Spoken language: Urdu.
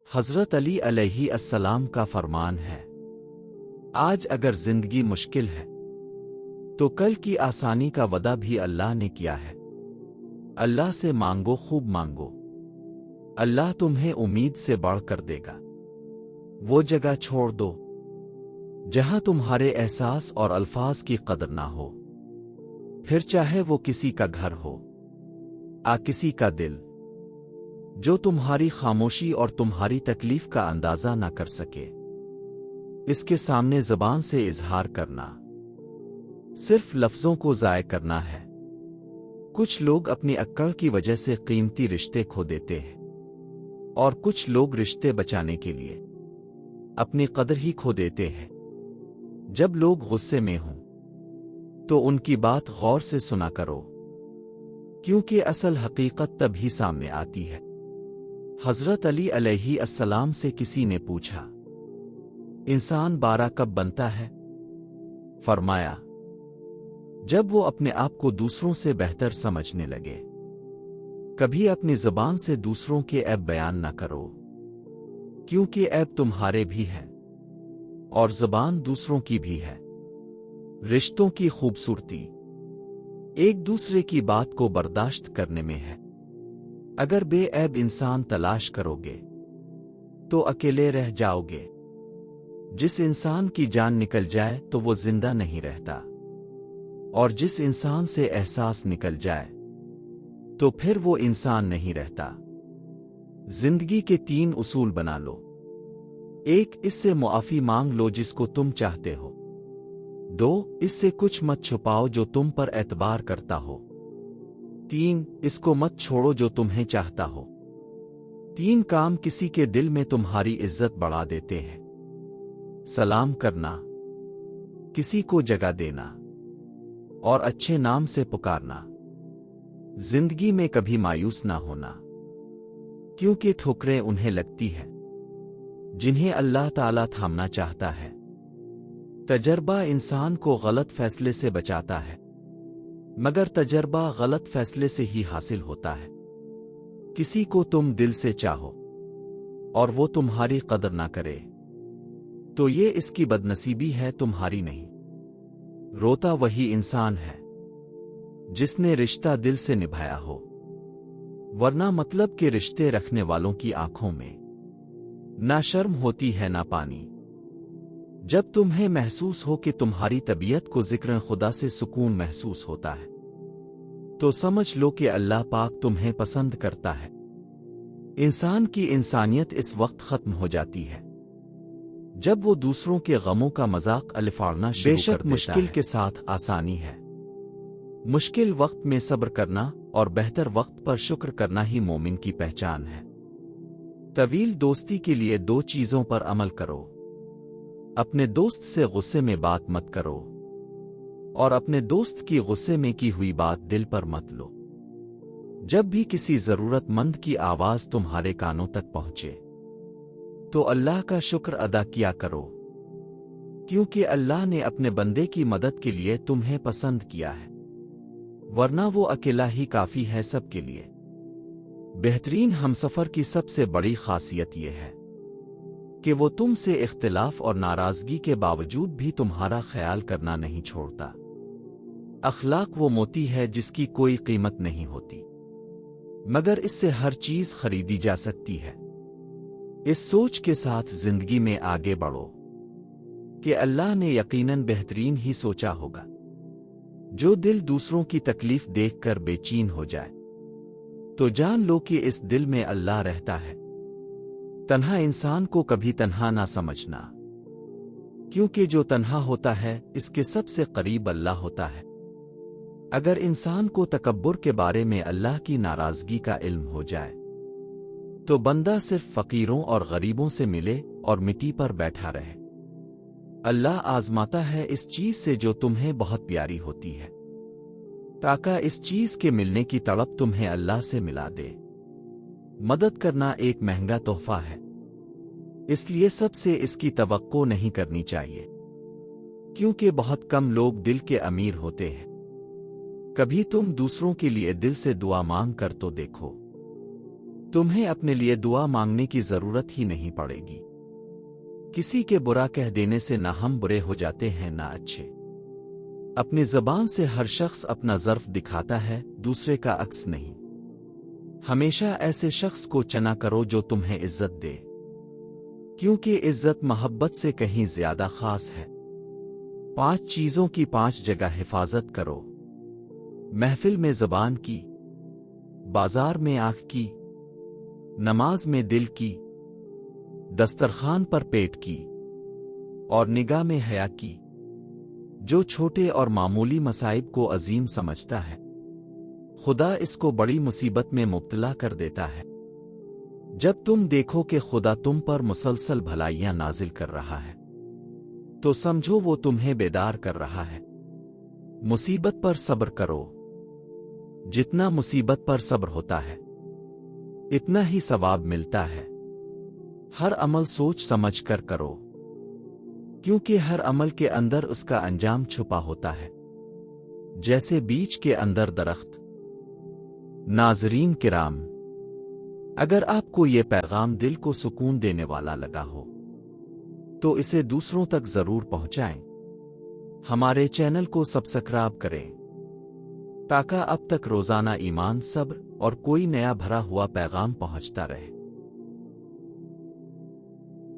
حضرت علی علیہ السلام کا فرمان ہے، آج اگر زندگی مشکل ہے تو کل کی آسانی کا وعدہ بھی اللہ نے کیا ہے۔ اللہ سے مانگو، خوب مانگو، اللہ تمہیں امید سے بڑھ کر دے گا۔ وہ جگہ چھوڑ دو جہاں تمہارے احساس اور الفاظ کی قدر نہ ہو، پھر چاہے وہ کسی کا گھر ہو کسی کا دل، جو تمہاری خاموشی اور تمہاری تکلیف کا اندازہ نہ کر سکے۔ اس کے سامنے زبان سے اظہار کرنا صرف لفظوں کو ضائع کرنا ہے۔ کچھ لوگ اپنی عقل کی وجہ سے قیمتی رشتے کھو دیتے ہیں، اور کچھ لوگ رشتے بچانے کے لیے اپنی قدر ہی کھو دیتے ہیں۔ جب لوگ غصے میں ہوں تو ان کی بات غور سے سنا کرو، کیونکہ اصل حقیقت تب ہی سامنے آتی ہے۔ حضرت علی علیہ السلام سے کسی نے پوچھا، انسان بارہ کب بنتا ہے؟ فرمایا، جب وہ اپنے آپ کو دوسروں سے بہتر سمجھنے لگے۔ کبھی اپنی زبان سے دوسروں کے عیب بیان نہ کرو، کیونکہ عیب تمہارے بھی ہیں اور زبان دوسروں کی بھی ہے۔ رشتوں کی خوبصورتی ایک دوسرے کی بات کو برداشت کرنے میں ہے۔ اگر بے عیب انسان تلاش کرو گے تو اکیلے رہ جاؤ گے۔ جس انسان کی جان نکل جائے تو وہ زندہ نہیں رہتا، اور جس انسان سے احساس نکل جائے تو پھر وہ انسان نہیں رہتا۔ زندگی کے 3 اصول بنا لو۔ 1، اس سے معافی مانگ لو جس کو تم چاہتے ہو۔ 2، اس سے کچھ مت چھپاؤ جو تم پر اعتبار کرتا ہو۔ 3، اس کو مت چھوڑو جو تمہیں چاہتا ہو۔ 3 کام کسی کے دل میں تمہاری عزت بڑھا دیتے ہیں: سلام کرنا، کسی کو جگہ دینا، اور اچھے نام سے پکارنا۔ زندگی میں کبھی مایوس نہ ہونا، کیونکہ ٹھوکریں انہیں لگتی ہیں جنہیں اللہ تعالیٰ تھامنا چاہتا ہے۔ تجربہ انسان کو غلط فیصلے سے بچاتا ہے، مگر تجربہ غلط فیصلے سے ہی حاصل ہوتا ہے۔ کسی کو تم دل سے چاہو اور وہ تمہاری قدر نہ کرے تو یہ اس کی بدنصیبی ہے، تمہاری نہیں۔ روتا وہی انسان ہے جس نے رشتہ دل سے نبھایا ہو، ورنہ مطلب کہ رشتے رکھنے والوں کی آنکھوں میں نہ شرم ہوتی ہے نہ پانی۔ جب تمہیں محسوس ہو کہ تمہاری طبیعت کو ذکر خدا سے سکون محسوس ہوتا ہے تو سمجھ لو کہ اللہ پاک تمہیں پسند کرتا ہے۔ انسان کی انسانیت اس وقت ختم ہو جاتی ہے جب وہ دوسروں کے غموں کا مذاق الفاڑنا شروع کر دیتا ہے۔ بے شک مشکل کے ساتھ آسانی ہے۔ مشکل وقت میں صبر کرنا اور بہتر وقت پر شکر کرنا ہی مومن کی پہچان ہے۔ طویل دوستی کے لیے 2 چیزوں پر عمل کرو: اپنے دوست سے غصے میں بات مت کرو، اور اپنے دوست کی غصے میں کی ہوئی بات دل پر مت لو۔ جب بھی کسی ضرورت مند کی آواز تمہارے کانوں تک پہنچے تو اللہ کا شکر ادا کیا کرو، کیونکہ اللہ نے اپنے بندے کی مدد کے لیے تمہیں پسند کیا ہے، ورنہ وہ اکیلا ہی کافی ہے سب کے لیے۔ بہترین ہمسفر کی سب سے بڑی خاصیت یہ ہے کہ وہ تم سے اختلاف اور ناراضگی کے باوجود بھی تمہارا خیال کرنا نہیں چھوڑتا۔ اخلاق وہ موتی ہے جس کی کوئی قیمت نہیں ہوتی، مگر اس سے ہر چیز خریدی جا سکتی ہے۔ اس سوچ کے ساتھ زندگی میں آگے بڑھو کہ اللہ نے یقیناً بہترین ہی سوچا ہوگا۔ جو دل دوسروں کی تکلیف دیکھ کر بے چین ہو جائے تو جان لو کہ اس دل میں اللہ رہتا ہے۔ تنہا انسان کو کبھی تنہا نہ سمجھنا، کیونکہ جو تنہا ہوتا ہے اس کے سب سے قریب اللہ ہوتا ہے۔ اگر انسان کو تکبر کے بارے میں اللہ کی ناراضگی کا علم ہو جائے تو بندہ صرف فقیروں اور غریبوں سے ملے اور مٹی پر بیٹھا رہے۔ اللہ آزماتا ہے اس چیز سے جو تمہیں بہت پیاری ہوتی ہے، تاکہ اس چیز کے ملنے کی تڑپ تمہیں اللہ سے ملا دے۔ مدد کرنا ایک مہنگا تحفہ ہے، اس لیے سب سے اس کی توقع نہیں کرنی چاہیے، کیونکہ بہت کم لوگ دل کے امیر ہوتے ہیں۔ کبھی تم دوسروں کے لیے دل سے دعا مانگ کر تو دیکھو، تمہیں اپنے لیے دعا مانگنے کی ضرورت ہی نہیں پڑے گی۔ کسی کے برا کہہ دینے سے نہ ہم برے ہو جاتے ہیں نہ اچھے۔ اپنی زبان سے ہر شخص اپنا ظرف دکھاتا ہے، دوسرے کا عکس نہیں۔ ہمیشہ ایسے شخص کو چنا کرو جو تمہیں عزت دے، کیونکہ عزت محبت سے کہیں زیادہ خاص ہے۔ 5 چیزوں کی 5 جگہ حفاظت کرو: محفل میں زبان کی، بازار میں آنکھ کی، نماز میں دل کی، دسترخوان پر پیٹ کی، اور نگاہ میں حیا کی۔ جو چھوٹے اور معمولی مصائب کو عظیم سمجھتا ہے، خدا اس کو بڑی مصیبت میں مبتلا کر دیتا ہے۔ جب تم دیکھو کہ خدا تم پر مسلسل بھلائیاں نازل کر رہا ہے، تو سمجھو وہ تمہیں بیدار کر رہا ہے۔ مصیبت پر صبر کرو۔ جتنا مصیبت پر صبر ہوتا ہے، اتنا ہی ثواب ملتا ہے۔ ہر عمل سوچ سمجھ کر کرو، کیونکہ ہر عمل کے اندر اس کا انجام چھپا ہوتا ہے، جیسے بیج کے اندر درخت۔ ناظرین کرام، اگر آپ کو یہ پیغام دل کو سکون دینے والا لگا ہو تو اسے دوسروں تک ضرور پہنچائیں۔ ہمارے چینل کو سبسکرائب کریں تاکہ اب تک روزانہ ایمان، صبر اور کوئی نیا بھرا ہوا پیغام پہنچتا رہے۔